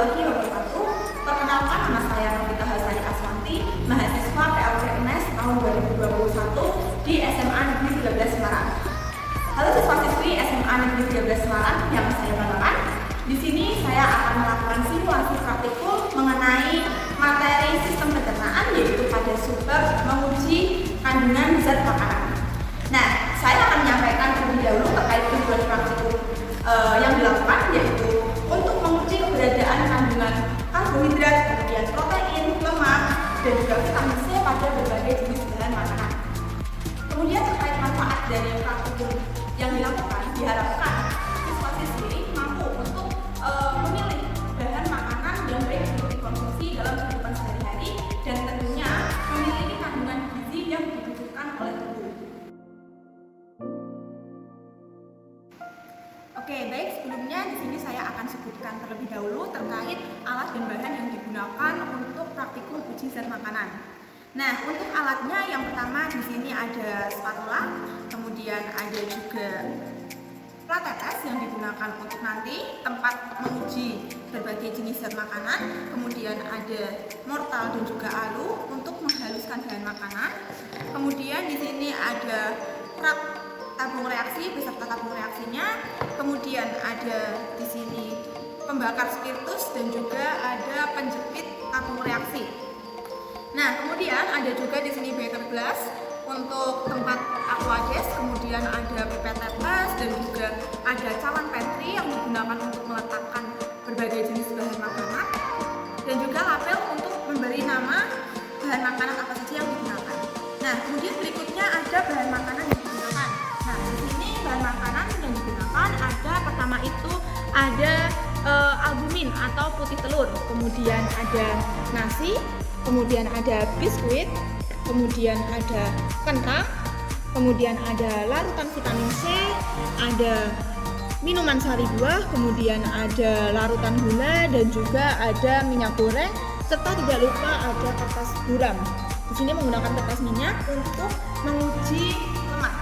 warahmatullahi wabarakatuh. Perkenalkan, nama saya Novita Hasani Aswanti, mahasiswa PLC UNES tahun 2021 di SMA Negeri 13 Semarang. Halo siswa-siswi SMA Negeri 13 Semarang yang saya banggakan. Di sini saya akan melakukan simulasi praktikum mengenai materi sistem pencernaan, yaitu pada subbab menguji kandungan zat makanan. Nah, saya akan menyampaikan terlebih dahulu terkait tujuan praktikum yang dilakukan, yaitu untuk menguji keberadaan kandungan karbohidrat, kemudian protein, lemak, dan juga vitamin C pada berbagai jenis bahan makanan. Kemudian terkait manfaat dari praktikum yang dilakukan, diharapkan siswa-siswi mampu untuk memilih bahan makanan yang baik untuk dikonsumsi dalam kehidupan sehari-hari dan tentunya memiliki kandungan gizi yang dibutuhkan oleh tubuh. Oke, baik, sebelumnya di sini saya akan sebutkan terlebih dahulu terkait alat dan bahan yang digunakan untuk praktikum uji zat makanan. Nah, untuk alatnya yang pertama di sini ada spatula, kemudian ada juga plat tetes yang digunakan untuk nanti tempat menguji berbagai jenis zat makanan, kemudian ada mortal dan juga alu untuk menghaluskan bahan makanan. Kemudian di sini ada rak tabung reaksi beserta tabung reaksinya, kemudian ada di sini pembakar spiritus dan juga ada penjepit tabung reaksi. Nah, kemudian ada juga di sini beaker glass untuk tempat aquades, kemudian ada pipet tetes dan juga ada cawan pantry yang digunakan untuk meletakkan berbagai jenis bahan makanan dan juga label untuk memberi nama bahan makanan apa saja yang digunakan. Nah, kemudian berikutnya ada bahan makanan yang digunakan. Nah, di sini bahan makanan yang digunakan ada pertama itu ada albumin atau putih telur, kemudian ada nasi, kemudian ada biskuit, kemudian ada kentang, kemudian ada larutan vitamin C, ada minuman sari buah, kemudian ada larutan gula dan juga ada minyak goreng, serta tidak lupa ada kertas buram. Di sini menggunakan kertas minyak untuk menguji lemak.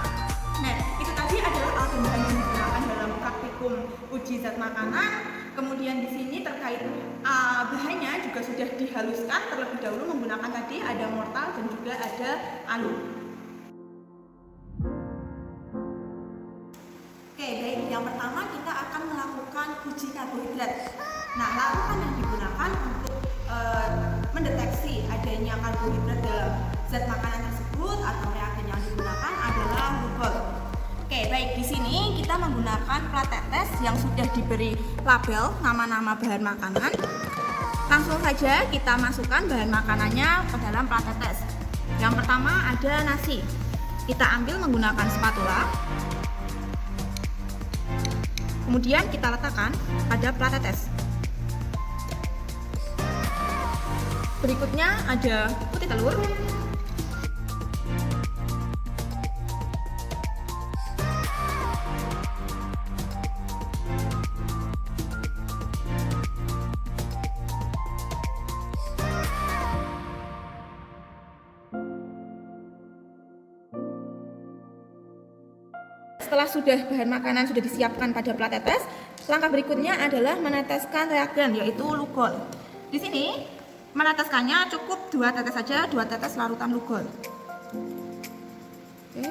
Nah, itu tadi adalah alat dan bahan yang digunakan dalam praktikum uji zat makanan. Kemudian di sini terkait bahannya juga sudah dihaluskan terlebih dahulu menggunakan tadi ada mortal dan juga ada alu. Oke, baik. Yang pertama kita akan melakukan uji karbohidrat. Nah, larutan yang digunakan untuk mendeteksi adanya karbohidrat dalam zat makanan tersebut atau reagen yang digunakan adalah glucol. Oke, baik, di sini kita menggunakan plat tetes yang sudah diberi label nama-nama bahan makanan. Langsung saja kita masukkan bahan makanannya ke dalam plat tetes. Yang pertama ada nasi. Kita ambil menggunakan spatula. Kemudian kita letakkan pada plat tetes. Berikutnya ada putih telur. Setelah sudah bahan makanan sudah disiapkan pada plat tetes, langkah berikutnya adalah meneteskan reagen yaitu lugol. Di sini meneteskannya cukup 2 tetes saja, 2 tetes larutan lugol. Oke.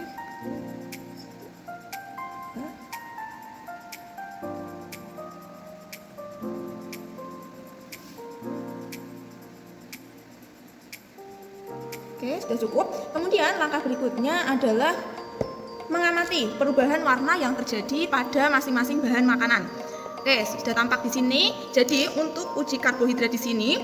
Oke, sudah cukup. Kemudian langkah berikutnya adalah mengamati perubahan warna yang terjadi pada masing-masing bahan makanan. Oke, sudah tampak di sini. Jadi untuk uji karbohidrat di sini,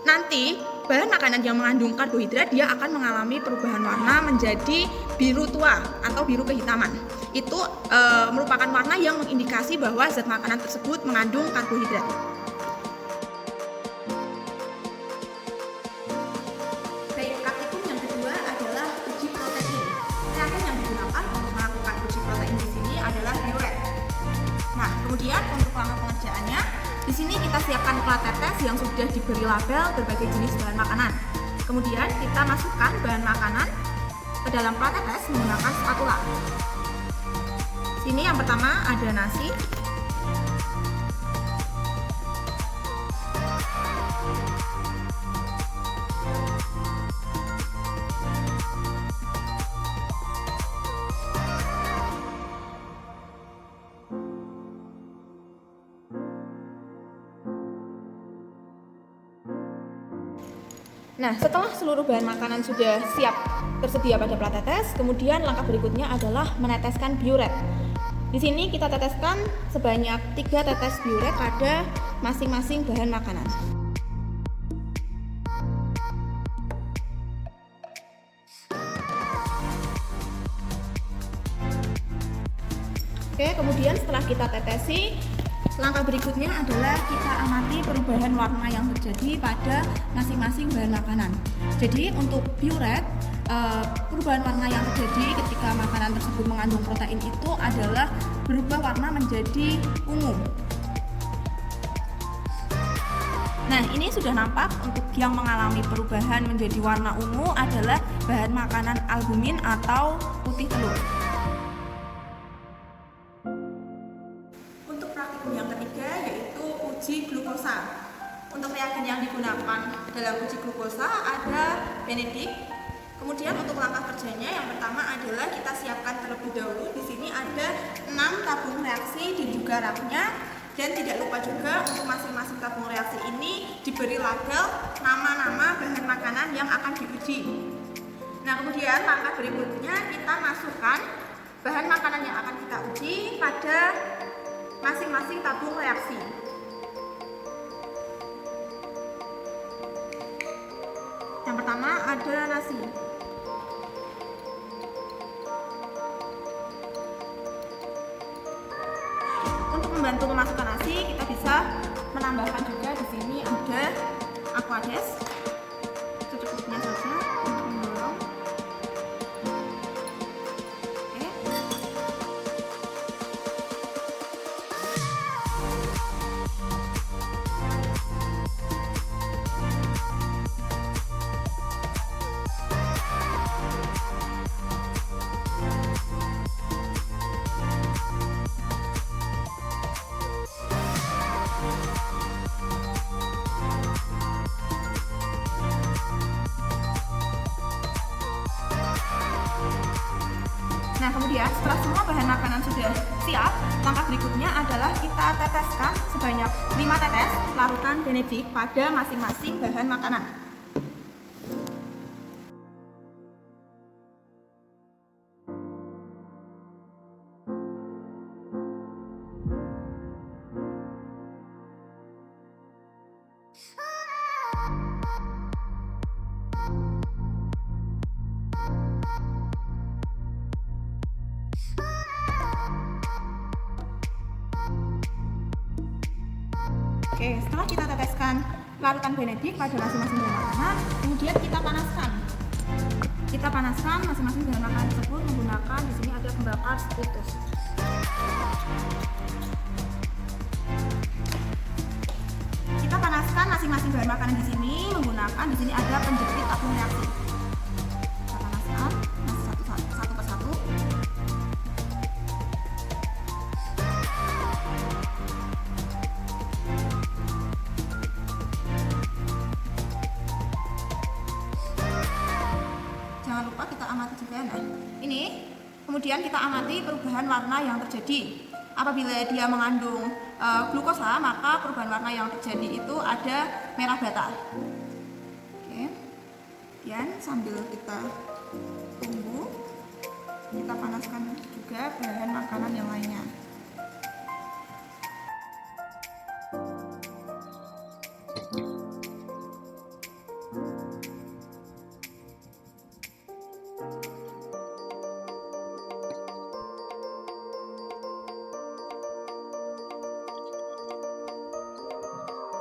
nanti bahan makanan yang mengandung karbohidrat dia akan mengalami perubahan warna menjadi biru tua atau biru kehitaman. Itu merupakan warna yang mengindikasi bahwa zat makanan tersebut mengandung karbohidrat. Kemudian untuk langkah pengerjaannya, di sini kita siapkan plat tetes yang sudah diberi label berbagai jenis bahan makanan. Kemudian kita masukkan bahan makanan ke dalam plat tetes menggunakan spatula. Sini yang pertama ada nasi, Nah, setelah seluruh bahan makanan sudah siap tersedia pada plat tetes, kemudian langkah berikutnya adalah meneteskan biuret. Di sini kita teteskan sebanyak 3 tetes biuret pada masing-masing bahan makanan. Oke, kemudian setelah kita tetesi, langkah berikutnya adalah kita amati perubahan warna yang terjadi pada masing-masing bahan makanan. Jadi untuk biuret, perubahan warna yang terjadi ketika makanan tersebut mengandung protein itu adalah berubah warna menjadi ungu. Nah, ini sudah nampak untuk yang mengalami perubahan menjadi warna ungu adalah bahan makanan albumin atau putih telur. Yang ketiga yaitu uji glukosa. Untuk reagen yang digunakan dalam uji glukosa ada Benedict. Kemudian untuk langkah kerjanya yang pertama adalah kita siapkan terlebih dahulu. Di sini ada 6 tabung reaksi di juga raknya, dan tidak lupa juga untuk masing-masing tabung reaksi ini diberi label nama-nama bahan makanan yang akan diuji. Nah, kemudian langkah berikutnya kita masukkan bahan makanan yang akan kita uji pada masing-masing tabung reaksi. Yang pertama ada nasi. Untuk membantu memasukkan nasi, kita bisa menambahkan juga di sini ada Aquades. Secukupnya saja untuk mendorong. Nah, kemudian setelah semua bahan makanan sudah siap, langkah berikutnya adalah kita teteskan sebanyak 5 tetes larutan Benedict pada masing-masing bahan makanan. Oke, setelah kita teteskan larutan Benedict pada masing-masing bahan makanan, kemudian kita panaskan. Kita panaskan masing-masing bahan makanan tersebut menggunakan di sini ada pembakar spiritus. Kita panaskan masing-masing bahan makanan di sini menggunakan di sini ada penjepit tabung reaksi. Kita panaskan satu persatu. Jangan lupa kita amati juga. Nah, ini kemudian kita amati perubahan warna yang terjadi. Apabila dia mengandung glukosa, maka perubahan warna yang terjadi itu ada merah bata. Oke. Kemudian sambil kita tunggu, kita panaskan juga bahan makanan yang lainnya.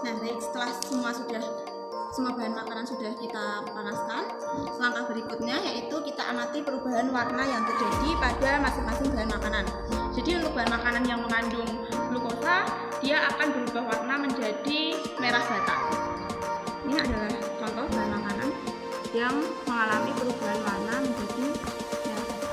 Nah, baik, setelah semua bahan makanan sudah kita panaskan, langkah berikutnya yaitu kita amati perubahan warna yang terjadi pada masing-masing bahan makanan. Jadi untuk bahan makanan yang mengandung glukosa, dia akan berubah warna menjadi merah bata. Ini adalah contoh bahan makanan yang mengalami perubahan warna menjadi merah bata.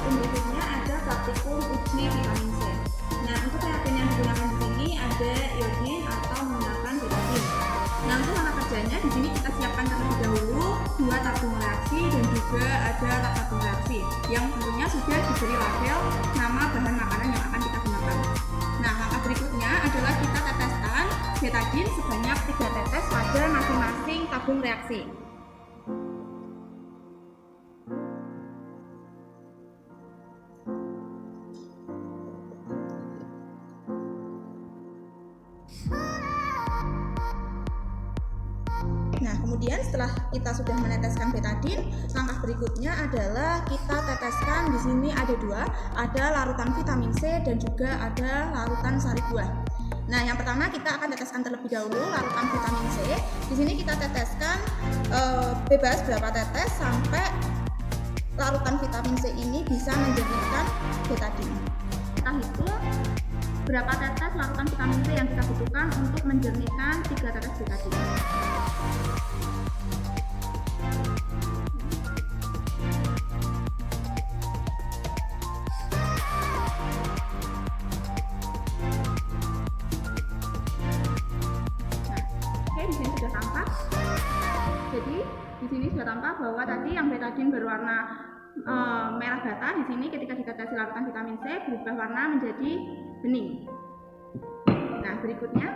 Berikutnya ada praktikum uji vitamin C. Nah, untuk reagen yang digunakan di sini ada iodin atau menggunakan betadine. Nah, untuk langkah kerjanya di sini kita siapkan terlebih dahulu 2 tabung reaksi dan juga juga ada tabung reaksi yang tentunya sudah diberi label nama bahan makanan yang akan kita gunakan. Nah, langkah berikutnya adalah kita teteskan betadin sebanyak 3 tetes pada masing-masing tabung reaksi. Nah, kemudian setelah kita sudah meneteskan betadin, langkah berikutnya adalah kita teteskan. Di sini ada 2, ada larutan vitamin C dan juga ada larutan sari buah. Nah, yang pertama kita akan teteskan terlebih dahulu larutan vitamin C. Di sini kita teteskan bebas berapa tetes sampai larutan vitamin C ini bisa menjernihkan betadin. Kita hitung berapa tetes larutan vitamin C yang kita butuhkan untuk menjernihkan 3 tetes betadin. Di sini sudah tampak. Jadi di sini sudah tampak bahwa tadi yang betadin berwarna merah bata, di sini ketika ditetesi larutan vitamin C berubah warna menjadi bening. Nah, berikutnya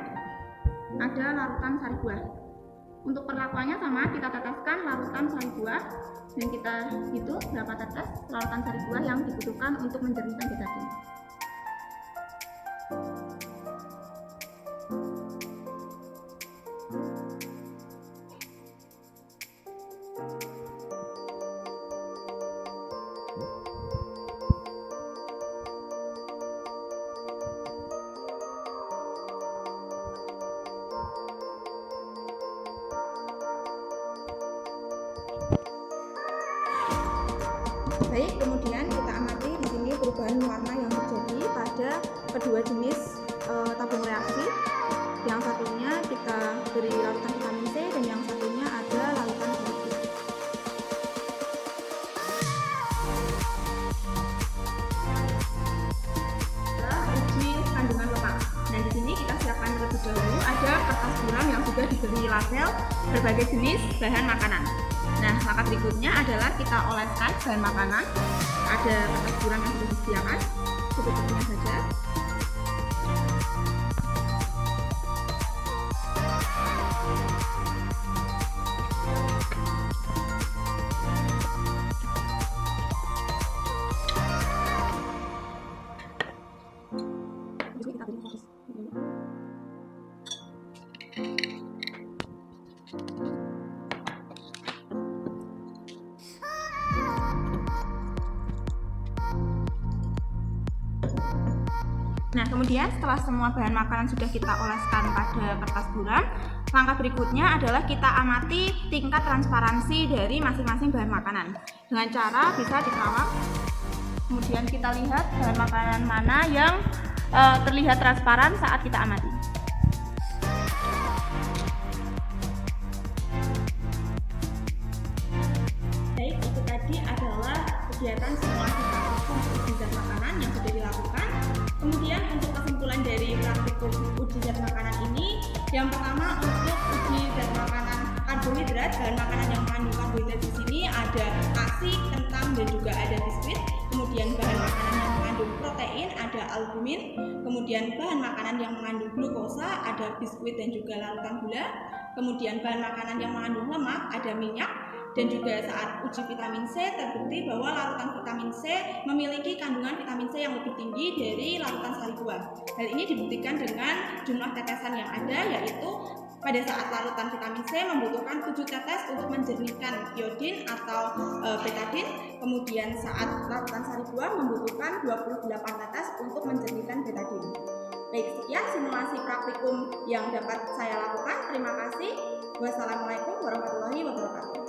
ada larutan sari buah. Untuk perlakuannya sama, kita teteskan larutan sari buah dan kita hitung berapa tetes larutan sari buah yang dibutuhkan untuk menjernihkan betadin. Baik, kemudian kita amati di sini perubahan warna yang terjadi pada kedua jenis tabung reaksi. Yang satunya kita beri larutan vitamin C dan yang satunya ada larutan sari buah. Uji kandungan lemak. Nah, di sini kita siapkan terlebih dahulu ada kertas buram yang sudah diberi label berbagai jenis bahan makanan. Nah, langkah berikutnya adalah kita oleskan bahan makanan. Ada kertas buram yang sudah disediakan, secukupnya saja. Nah, kemudian setelah semua bahan makanan sudah kita oleskan pada kertas buram, langkah berikutnya adalah kita amati tingkat transparansi dari masing-masing bahan makanan dengan cara bisa diterawang. Kemudian kita lihat bahan makanan mana yang terlihat transparan saat kita amati. Baik, itu tadi adalah kegiatan simulasi praktikum uji zat makanan yang sudah dilakukan. Kemudian untuk kesimpulan dari praktikum uji zat makanan ini, yang pertama untuk uji zat makanan karbohidrat, bahan makanan yang mengandung karbohidrat di sini ada nasi, kentang, dan juga ada biskuit. Kemudian bahan makanan yang mengandung protein ada albumin. Kemudian bahan makanan yang mengandung glukosa ada biskuit dan juga larutan gula. Kemudian bahan makanan yang mengandung lemak ada minyak. Dan juga saat uji vitamin C terbukti bahwa larutan vitamin C memiliki kandungan vitamin C yang lebih tinggi dari larutan sari buah. Hal ini dibuktikan dengan jumlah tetesan yang ada, yaitu pada saat larutan vitamin C membutuhkan 7 tetes untuk menjernihkan iodin atau betadin. Kemudian saat larutan sari buah membutuhkan 28 tetes untuk menjernihkan betadin. Baik, sekian simulasi praktikum yang dapat saya lakukan. Terima kasih. Wassalamualaikum warahmatullahi wabarakatuh.